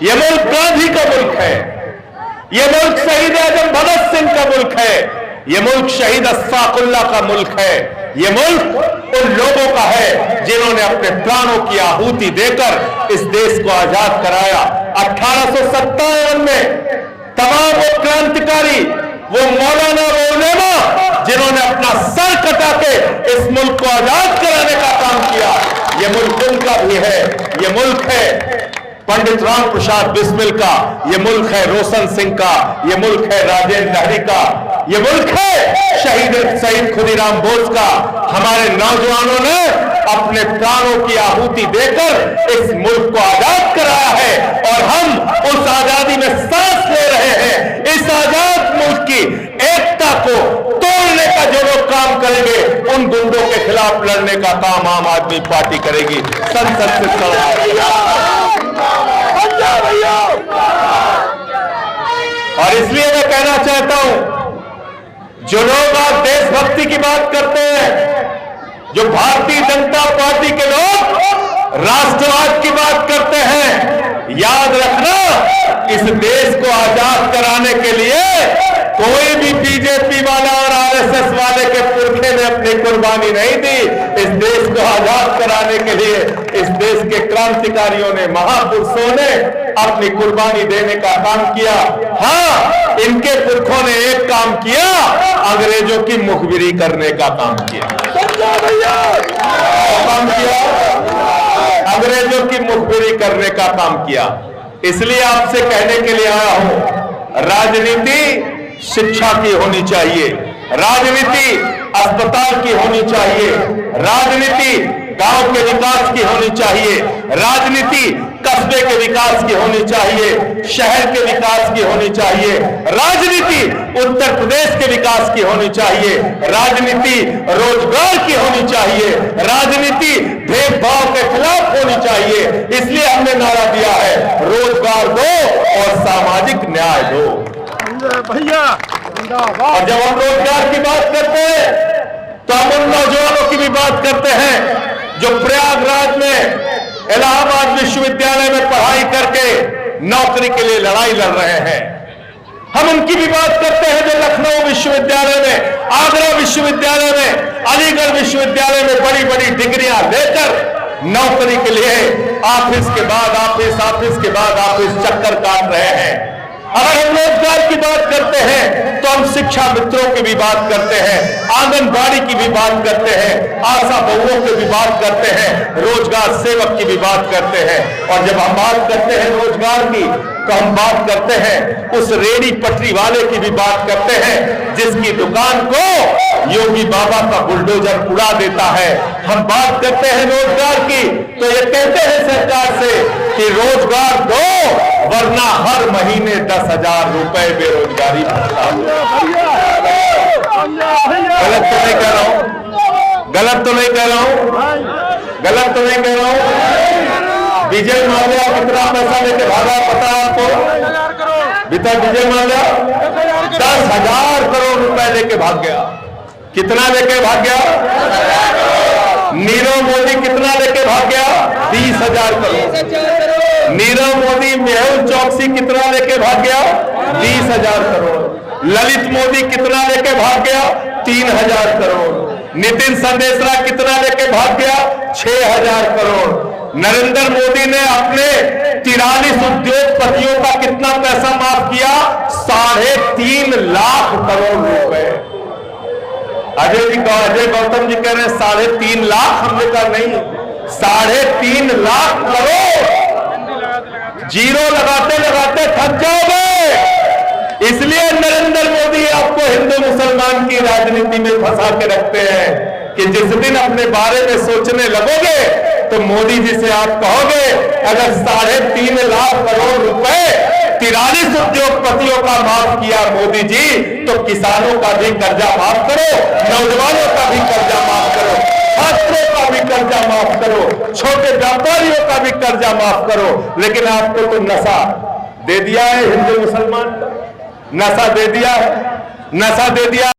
ये मुल्क गांधी का मुल्क है, ये मुल्क शहीद आजम भगत सिंह का मुल्क है, ये मुल्क शहीद अशफाकुल्लाह का मुल्क है, ये मुल्क उन लोगों का है जिन्होंने अपने प्राणों की आहुति देकर इस देश को आजाद कराया। 1857 में तमाम वो क्रांतिकारी, वो मौलाना, वो उलेमा जिन्होंने अपना सर कटा के इस मुल्क को आजाद कराने का काम किया, ये मुल्क उनका भी है। ये मुल्क है पंडित राम प्रसाद बिस्मिल का, ये मुल्क है रोशन सिंह का, ये मुल्क है राजेंद्र नहरी का, ये मुल्क है शहीद खुदीराम बोस का। हमारे नौजवानों ने अपने प्राणों की आहुति देकर इस मुल्क को आजाद कराया है और हम उस आजादी में सांस ले रहे हैं। इस आजाद मुल्क की एकता को तोड़ने का जो लोग काम करेंगे, उन गुंडों के खिलाफ लड़ने का काम आम आदमी पार्टी करेगी। संसद से और इसलिए मैं कहना चाहता हूं, जो लोग आज देशभक्ति की बात करते हैं, जो भारतीय जनता पार्टी के लोग राष्ट्रवाद की बात करते हैं, याद रखना, इस देश को आजाद कराने के लिए कोई भी बीजेपी वाला और आरएसएस वाले के पुरखे ने अपनी कुर्बानी नहीं दी। इस देश को आजाद कराने के लिए इस देश के क्रांतिकारियों ने, महापुरुषों ने अपनी कुर्बानी देने का काम किया। हाँ, इनके पुरखों ने एक काम किया, अंग्रेजों की मुखबिरी करने का काम किया। अंग्रेजों की मुखबिरी करने का काम किया। इसलिए आपसे कहने के लिए आया हूं, राजनीति शिक्षा की होनी चाहिए, राजनीति अस्पताल की होनी चाहिए, राजनीति गांव के विकास की होनी चाहिए, राजनीति कस्बे के विकास की होनी चाहिए, शहर के विकास की होनी चाहिए, राजनीति उत्तर प्रदेश के विकास की होनी चाहिए, राजनीति रोजगार की होनी चाहिए, राजनीति भेदभाव के खिलाफ होनी चाहिए। इसलिए हमने नारा दिया है, रोजगार दो और सामाजिक न्याय दो। भैया और जब हम रोजगार की बात करते हैं तो हम उन नौजवानों की भी बात करते हैं जो प्रयागराज में इलाहाबाद विश्वविद्यालय में पढ़ाई करके नौकरी के लिए लड़ाई लड़ रहे हैं। हम उनकी भी बात करते हैं जो लखनऊ विश्वविद्यालय में, आगरा विश्वविद्यालय में, अलीगढ़ विश्वविद्यालय में बड़ी बड़ी डिग्रियां लेकर नौकरी के लिए ऑफिस के बाद ऑफिस, ऑफिस के बाद ऑफिस चक्कर काट रहे हैं। अगर हम रोजगार की बात करते हैं तो हम शिक्षा मित्रों की भी बात करते हैं, आंगनबाड़ी की भी बात करते हैं, आशा बहुओं की भी बात करते हैं, रोजगार सेवक की भी बात करते हैं। और जब हम बात करते हैं रोजगार की तो हम बात करते हैं उस रेडी पटरी वाले की भी बात करते हैं जिसकी दुकान को योगी बाबा का बुलडोजर उड़ा देता है। हम बात करते हैं रोजगार की तो ये कहते हैं सरकार से कि रोजगार दो वरना हर महीने 10,000 रुपए बेरोजगारी भत्ता। गलत तो नहीं कह रहा हूं, गलत तो नहीं कह रहा हूं, गलत तो नहीं कह रहा हूं। विजय माल्या कितना पैसा लेके भागा पता है आपको? विजय माल्या 10,000 करोड़ रुपए लेके भाग गया। कितना लेके भाग गया? नीरव मोदी कितना लेके भाग गया? 20,000 करोड़। नीरव मोदी मेहुल चौकसी कितना लेके भाग गया? 20,000 करोड़। ललित मोदी कितना लेके भाग गया? 3,000 करोड़। नितिन संदेशरा कितना लेके भाग गया? 6,000 करोड़। नरेंद्र मोदी ने अपने 43 उद्योगपतियों का कितना पैसा माफ किया? 3.5 लाख करोड़ रुपए। अजय गौतम जी कह रहे हैं 3.5 लाख, हमने कहा नहीं, 3.5 लाख करोड़। जीरो लगाते लगाते थक जाओगे। इसलिए नरेंद्र मोदी आपको हिंदू मुसलमान की राजनीति में फंसा के रखते हैं कि जिस दिन अपने बारे में सोचने लगोगे तो मोदी जी से आप कहोगे अगर 3.5 लाख करोड़ रुपए 43 उद्योगपतियों का माफ किया मोदी जी, तो किसानों का भी कर्जा माफ करो, नौजवानों का भी कर्जा माफ करो, छात्रों का भी कर्जा माफ करो, छोटे व्यापारियों का भी कर्जा माफ करो। लेकिन आपको तो नशा दे दिया है हिंदू मुसलमान का, नशा दे दिया है, नशा दे दिया।